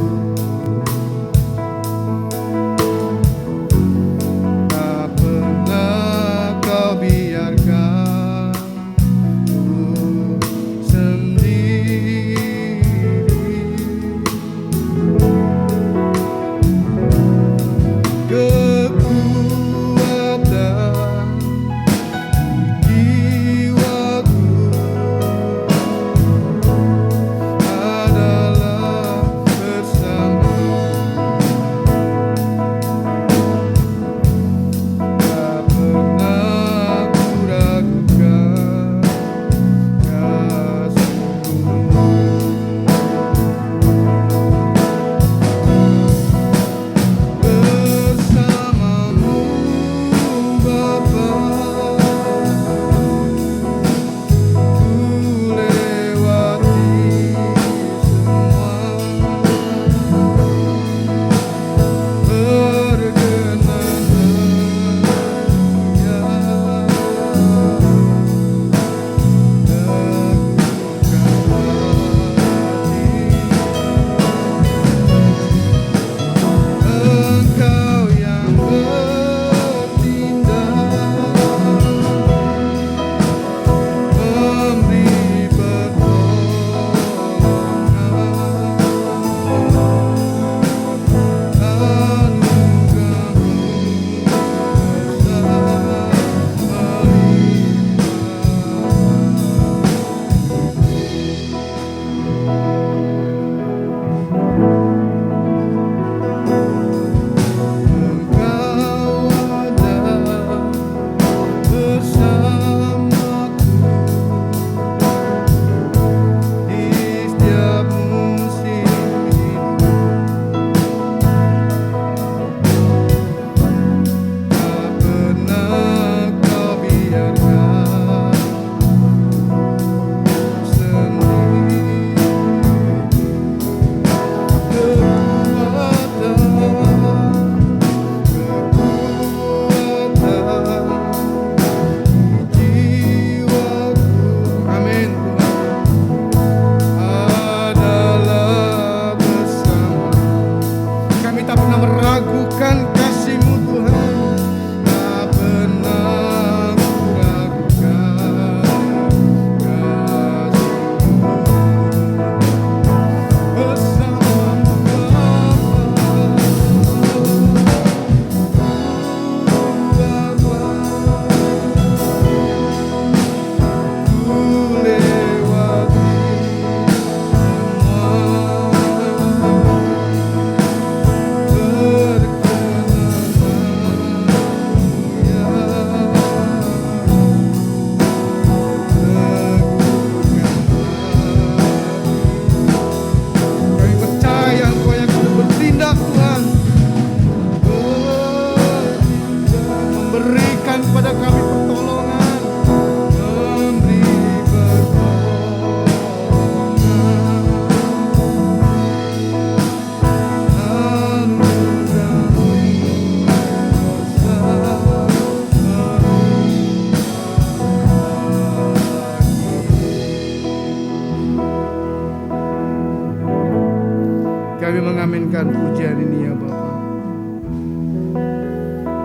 Speaker 2: Kami mengaminkan pujian ini ya Bapa.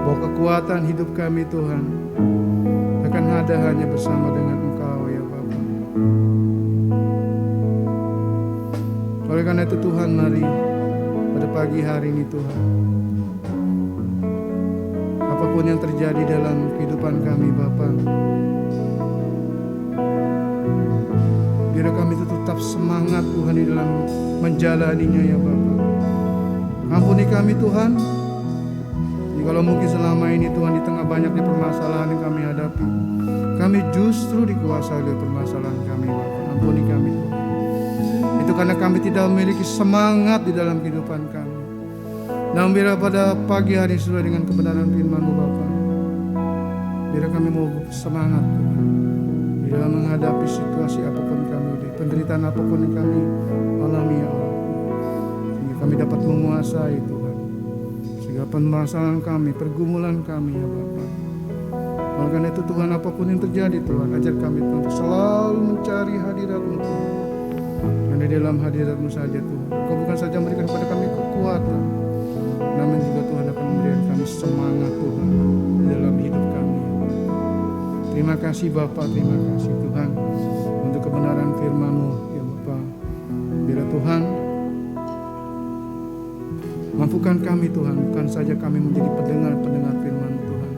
Speaker 2: Bahwa kekuatan hidup kami Tuhan akan ada hanya bersama dengan Engkau ya Bapa. Oleh karena itu Tuhan, mari pada pagi hari ini Tuhan, apapun yang terjadi dalam kehidupan kami Bapa, biar kami tetap semangat Tuhan di dalam menjalaninya ya Bapa. Ampuni kami Tuhan, kalau mungkin selama ini Tuhan di tengah banyaknya permasalahan yang kami hadapi, kami justru dikuasai oleh permasalahan kami Bapa. Ampuni kami Tuhan. Itu karena kami tidak memiliki semangat di dalam kehidupan kami. Namun biar pada pagi hari sesuai dengan kebenaran firman-Mu Bapa, biar kami mau semangat Tuhan di dalam menghadapi situasi apapun kami, penderitaan apapun yang kami alami ya Allah, sehingga kami dapat menguasai Tuhan segala permasalahan kami, pergumulan kami ya Bapa. Oleh karena itu Tuhan, apapun yang terjadi Tuhan, ajar kami Tuhan untuk selalu mencari hadirat-Mu Tuhan. Karena di dalam hadirat-Mu saja Tuhan, Kau bukan saja memberikan kepada kami kekuatan, namun juga Tuhan akan memberikan kami semangat Tuhan di dalam hidup kami. Terima kasih Bapa, terima kasih Tuhan untuk kebenaran firman-Mu ya Bapa. Biar Tuhan mampukan kami Tuhan, bukan saja kami menjadi pendengar firman-Mu Tuhan,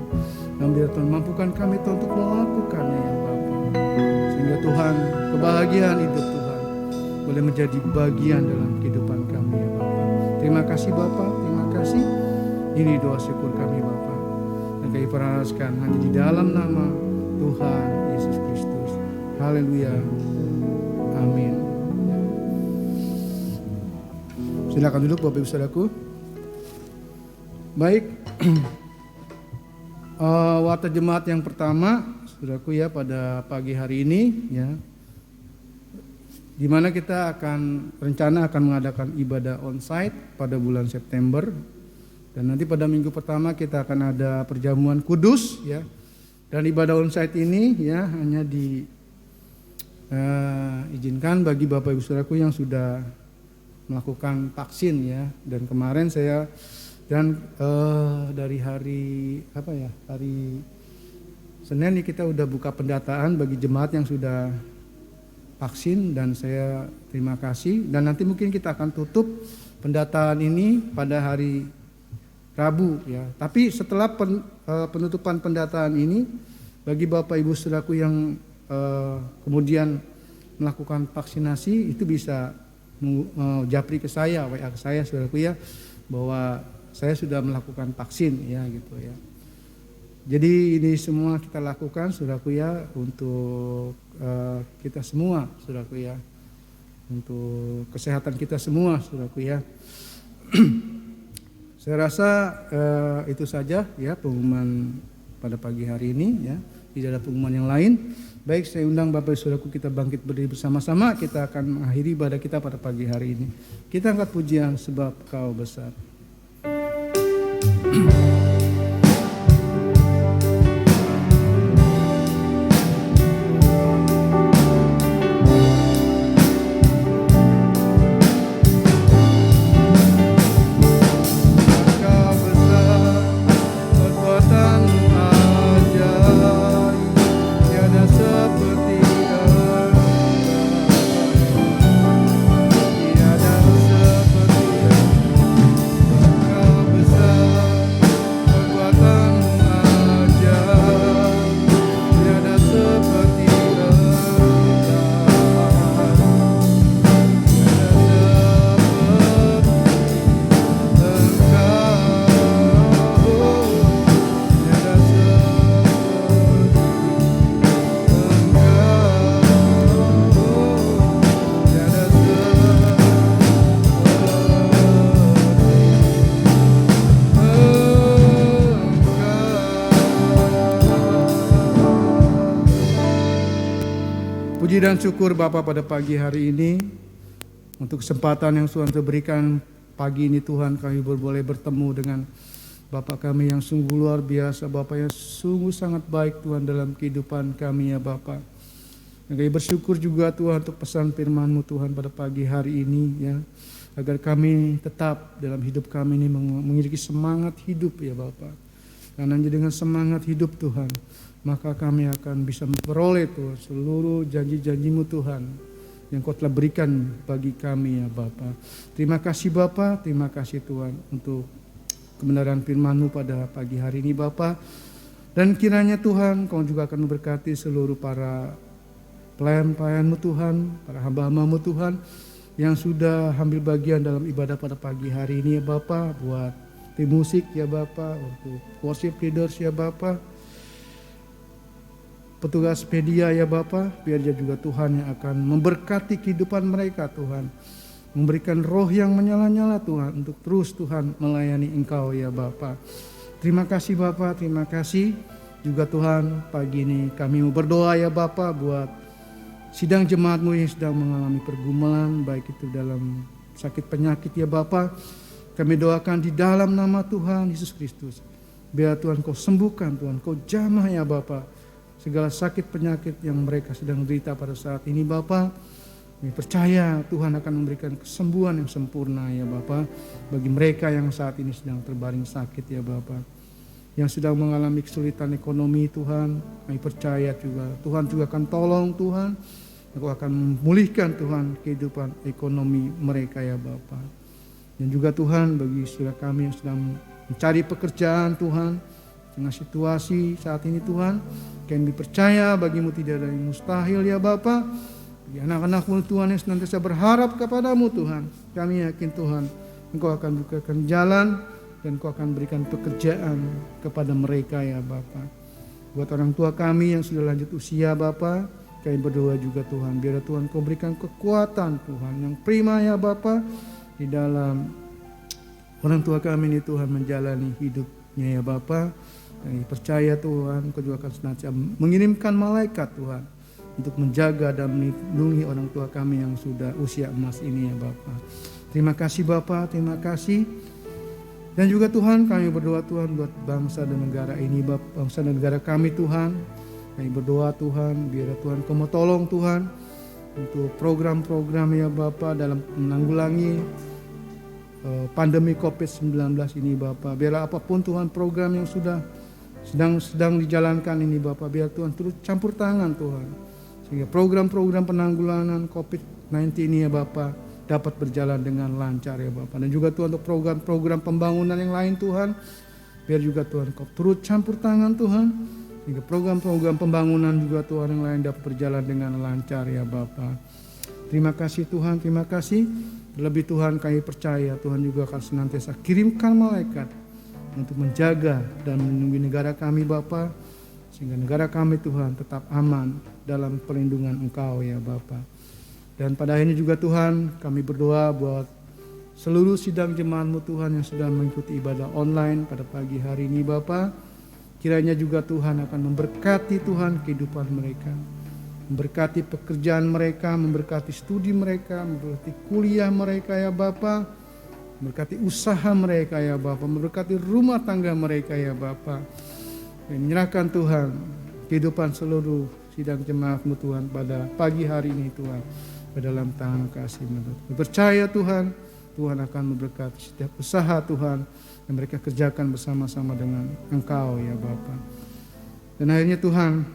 Speaker 2: namun biar Tuhan mampukan kami Tuhan untuk melakukannya ya Bapa. Sehingga Tuhan, kebahagiaan hidup Tuhan boleh menjadi bagian dalam kehidupan kami ya Bapa. Terima kasih Bapa, terima kasih. Ini doa syukur kami Bapa, dan kami perharapkan hanya di dalam nama Tuhan Yesus Kristus. Haleluya. Amin. Silakan duduk Bapak Ibu Saudaraku. Baik. Warta jemaat yang pertama, Saudaraku ya, pada pagi hari ini ya, di mana kita rencana akan mengadakan ibadah onsite pada bulan September, dan nanti pada minggu pertama kita akan ada perjamuan kudus ya. Dan ibadah onsite ini ya hanya diizinkan bagi Bapak Ibu Saudaraku yang sudah melakukan vaksin ya. Dan kemarin saya dari hari Senin ini kita udah buka pendataan bagi jemaat yang sudah vaksin, dan saya terima kasih. Dan nanti mungkin kita akan tutup pendataan ini pada hari Rabu ya. Tapi setelah penutupan pendataan ini, bagi Bapak Ibu Saudaraku yang kemudian melakukan vaksinasi, itu bisa japri ke saya, WA ke saya Saudaraku ya, bahwa saya sudah melakukan vaksin ya gitu ya. Jadi ini semua kita lakukan Saudaraku ya untuk kita semua Saudaraku ya, untuk kesehatan kita semua Saudaraku ya. Saya rasa itu saja ya pengumuman pada pagi hari ini ya. Tidak ada pengumuman yang lain. Baik, saya undang Bapak Saudaraku kita bangkit berdiri bersama-sama. Kita akan mengakhiri ibadah kita pada pagi hari ini. Kita angkat pujian sebab Kau besar. Puji dan syukur Bapa pada pagi hari ini untuk kesempatan yang Tuhan berikan pagi ini Tuhan, kami boleh bertemu dengan Bapa kami yang sungguh luar biasa, Bapa yang sungguh sangat baik Tuhan dalam kehidupan kami ya Bapa. Dan kami bersyukur juga Tuhan untuk pesan firman-Mu Tuhan pada pagi hari ini ya. agar kami tetap dalam hidup kami ini memiliki semangat hidup ya Bapa. Karena dengan semangat hidup Tuhan, maka kami akan bisa memperoleh Tuhan seluruh janji-janji-Mu Tuhan yang Kau telah berikan bagi kami ya Bapa. Terima kasih Bapa, terima kasih Tuhan untuk kebenaran firman-Mu pada pagi hari ini Bapa. Dan kiranya Tuhan Kau juga akan memberkati seluruh para pelayan-pelayan-Mu Tuhan, para hamba-hamba-Mu Tuhan yang sudah ambil bagian dalam ibadah pada pagi hari ini ya Bapa, buat tim musik ya Bapa, untuk worship leaders ya Bapa, petugas media ya Bapa, biar juga Tuhan yang akan memberkati kehidupan mereka Tuhan, memberikan roh yang menyala-nyala Tuhan untuk terus Tuhan melayani Engkau ya Bapa. Terima kasih Bapa, terima kasih juga Tuhan. Pagi ini kami mau berdoa ya Bapa buat sidang jemaat-Mu yang sedang mengalami pergumulan, baik itu dalam sakit penyakit ya Bapa. Kami doakan di dalam nama Tuhan Yesus Kristus, biar Tuhan Kau sembuhkan, Tuhan Kau jamah ya Bapa segala sakit penyakit yang mereka sedang derita pada saat ini Bapa. Kami percaya Tuhan akan memberikan kesembuhan yang sempurna ya Bapa bagi mereka yang saat ini sedang terbaring sakit ya Bapa, yang sedang mengalami kesulitan ekonomi Tuhan. Kami percaya juga Tuhan juga akan tolong Tuhan, Engkau akan memulihkan Tuhan kehidupan ekonomi mereka ya Bapa. Dan juga Tuhan bagi saudara kami yang sedang mencari pekerjaan Tuhan, dengan situasi saat ini Tuhan, kami percaya bagi-Mu tidak ada yang mustahil ya Bapa. Bagi anak-anak-Mu Tuhan yang senantiasa berharap kepadamu Tuhan, kami yakin Tuhan Engkau akan bukakan jalan dan Engkau akan berikan pekerjaan kepada mereka ya Bapa. Buat orang tua kami yang sudah lanjut usia Bapa, kami berdoa juga Tuhan, biar Tuhan Kau berikan kekuatan Tuhan yang prima ya Bapa di dalam orang tua kami ini Tuhan menjalani hidupnya ya Bapa. Kami percaya Tuhan Kau juga akan senantiasa mengirimkan malaikat Tuhan untuk menjaga dan melindungi orang tua kami yang sudah usia emas ini ya Bapa. Terima kasih Bapa, terima kasih. Dan juga Tuhan kami berdoa Tuhan buat bangsa dan negara ini, bangsa dan negara kami Tuhan. Kami berdoa Tuhan biar Tuhan Kau mau tolong Tuhan untuk program-program ya Bapa dalam menanggulangi pandemi COVID-19 ini Bapa. Biarlah apapun Tuhan program yang sedang dijalankan ini Bapa, biar Tuhan turut campur tangan Tuhan, sehingga program-program penanggulangan COVID-19 ini ya Bapa dapat berjalan dengan lancar ya Bapa. Dan juga Tuhan untuk program-program pembangunan yang lain Tuhan, biar juga Tuhan Kau turut campur tangan Tuhan, sehingga program-program pembangunan juga Tuhan yang lain dapat berjalan dengan lancar ya Bapa. Terima kasih Tuhan, terima kasih. Lebih Tuhan kami percaya Tuhan juga akan senantiasa kirimkan malaikat untuk menjaga dan melindungi negara kami Bapa, sehingga negara kami Tuhan tetap aman dalam perlindungan Engkau ya Bapa. Dan pada ini juga Tuhan kami berdoa buat seluruh sidang jemaat-Mu Tuhan yang sudah mengikuti ibadah online pada pagi hari ini Bapa. Kiranya juga Tuhan akan memberkati Tuhan kehidupan mereka, memberkati pekerjaan mereka, memberkati studi mereka, memberkati kuliah mereka ya Bapa, memberkati usaha mereka ya Bapa, memberkati rumah tangga mereka ya Bapa. Dan menyerahkan Tuhan kehidupan seluruh sidang jemaat-Mu Tuhan pada pagi hari ini Tuhan, pada dalam tangan kasih-Mu. Percaya Tuhan, Tuhan akan memberkati setiap usaha Tuhan yang mereka kerjakan bersama-sama dengan Engkau ya Bapa. Dan akhirnya Tuhan,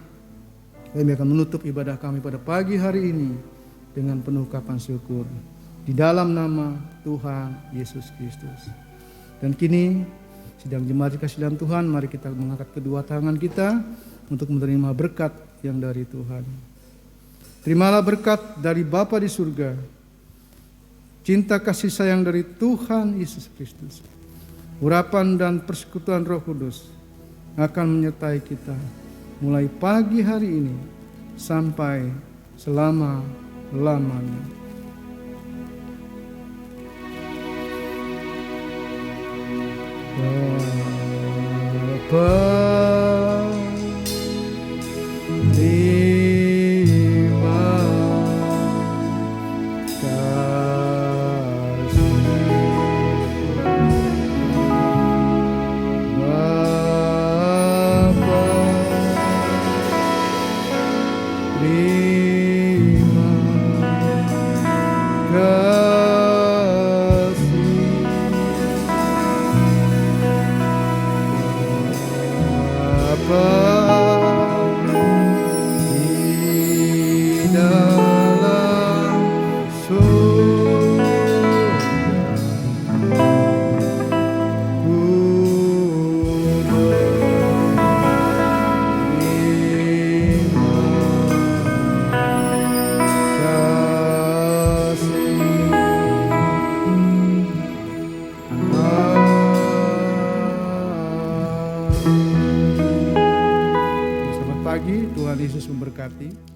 Speaker 2: kami akan menutup ibadah kami pada pagi hari ini dengan penuh ucapan syukur di dalam nama Tuhan Yesus Kristus. Dan kini sidang jemaat dikasih dalam Tuhan, mari kita mengangkat kedua tangan kita untuk menerima berkat yang dari Tuhan. Terimalah berkat dari Bapa di surga, cinta kasih sayang dari Tuhan Yesus Kristus, urapan dan persekutuan Roh Kudus akan menyertai kita mulai pagi hari ini sampai selama-lamanya. Bapa, terima kasih. Bapa, terima kasih.
Speaker 3: 「
Speaker 2: pagi. Tuhan Yesus memberkati.